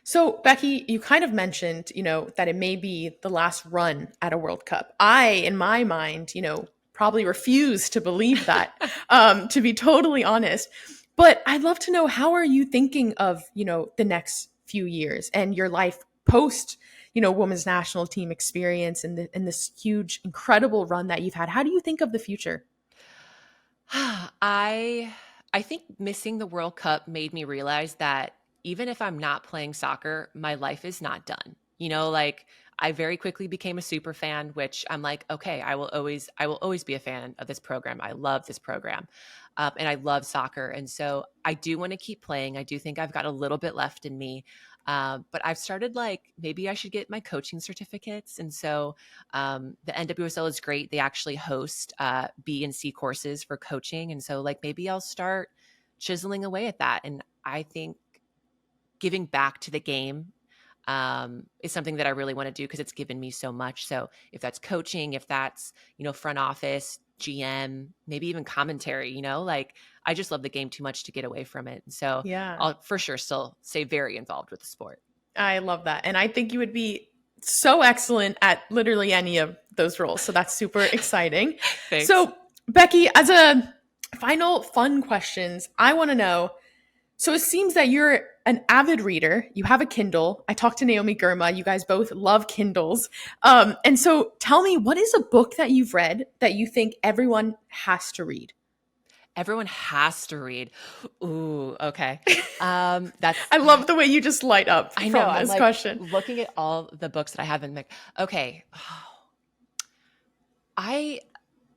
So, Becky, you kind of mentioned, that it may be the last run at a World Cup. I, in my mind, probably refuse to believe that, to be totally honest. But I'd love to know, how are you thinking of, the next few years and your life post, women's national team experience and this huge, incredible run that you've had? How do you think of the future? I I think missing the World Cup made me realize that even if I'm not playing soccer, my life is not done. Like I very quickly became a super fan, which I'm like, okay, I will always be a fan of this program. I love this program. And I love soccer. And so I do want to keep playing. I do think I've got a little bit left in me. But I've started like, maybe I should get my coaching certificates. And so the NWSL is great. They actually host B and C courses for coaching. And so like maybe I'll start chiseling away at that. And I think giving back to the game is something that I really want to do because it's given me so much. So if that's coaching, if that's, front office, GM, maybe even commentary, like I just love the game too much to get away from it. And so Yeah. I'll for sure still stay very involved with the sport. I love that. And I think you would be so excellent at literally any of those roles. So that's super exciting. Thanks. So, Becky, as a final fun questions, I want to know, so it seems that you're an avid reader. You have a Kindle. I talked to Naomi Girma. You guys both love Kindles. And so tell me, what is a book that you've read that you think everyone has to read? Everyone has to read. Ooh, okay. That's I love the way you just light up I know. from I'm this like question. looking at all the books that I have and like, okay. I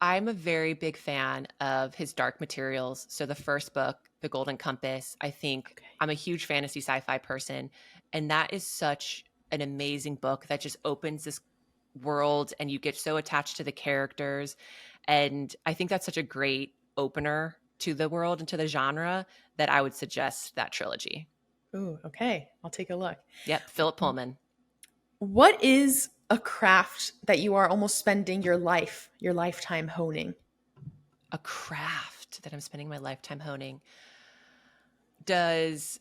I'm a very big fan of his dark materials. So the first book, The Golden Compass, I think Okay. I'm a huge fantasy sci-fi person, and that is such an amazing book that just opens this world and you get so attached to the characters. And I think that's such a great opener to the world and to the genre that I would suggest that trilogy. Ooh, okay. I'll take a look. Yep, Philip Pullman. What is a craft that you are almost spending your lifetime honing? A craft that I'm spending my lifetime honing. Does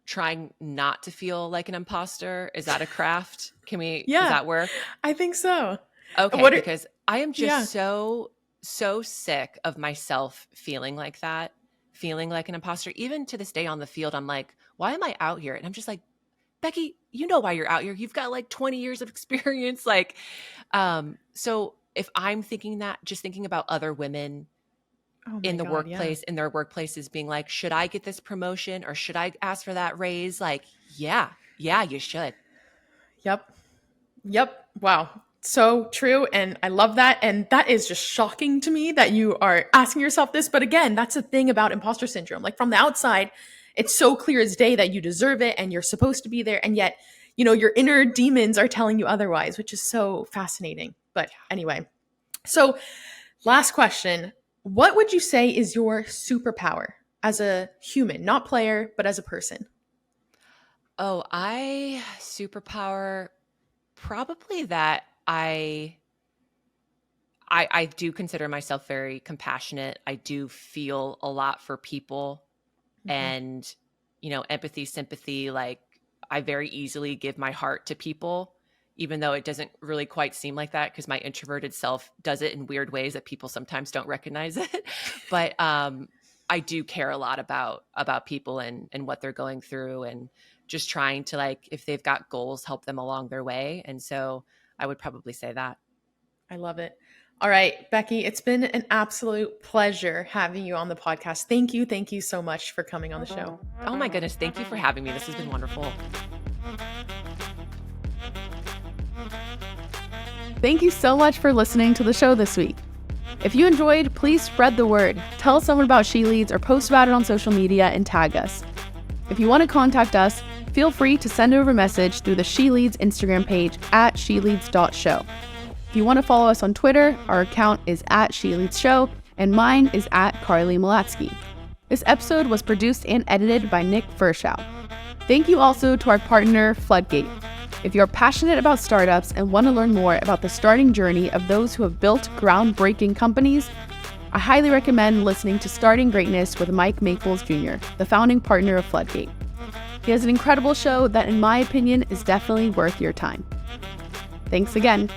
trying not to feel like an imposter, is that a craft? Does Yeah, that work? I think so. Okay, What are, because I am yeah. just so sick of myself feeling like that, feeling like an imposter. Even to this day on the field, I'm like, why am I out here? And I'm just like, Becky, you know why you're out here. You've got like 20 years of experience. Like, so if I'm thinking that, just thinking about other women Oh in my the God, yeah. workplace, in their workplaces being like, should I get this promotion or should I ask for that raise? Like, yeah, you should. Yep. Yep. Wow. So true. And I love that. And that is just shocking to me that you are asking yourself this. But again, that's the thing about imposter syndrome. Like from the outside, it's so clear as day that you deserve it and you're supposed to be there. And yet, your inner demons are telling you otherwise, which is so fascinating. But anyway, so last question. What would you say is your superpower as a human, not player, but as a person? Oh, superpower, probably that I do consider myself very compassionate. I do feel a lot for people and, empathy, sympathy. Like I very easily give my heart to people, even though it doesn't really quite seem like that because my introverted self does it in weird ways that people sometimes don't recognize it. But I do care a lot about people and what they're going through and just trying to, like, if they've got goals, help them along their way. And so I would probably say that. I love it. All right, Becky, it's been an absolute pleasure having you on the podcast. Thank you. Thank you so much for coming on the show. Oh my goodness. Thank you for having me. This has been wonderful. Thank you so much for listening to the show this week. If you enjoyed, please spread the word. Tell someone about She Leads or post about it on social media and tag us. If you want to contact us, feel free to send over a message through the She Leads Instagram page at sheleads.show. If you want to follow us on Twitter, our account is at SheLeadsShow, and mine is at Carly Malatsky. This episode was produced and edited by Nick Verschow. Thank you also to our partner, Floodgate. If you're passionate about startups and want to learn more about the starting journey of those who have built groundbreaking companies, I highly recommend listening to Starting Greatness with Mike Maples Jr., the founding partner of Floodgate. He has an incredible show that, in my opinion, is definitely worth your time. Thanks again.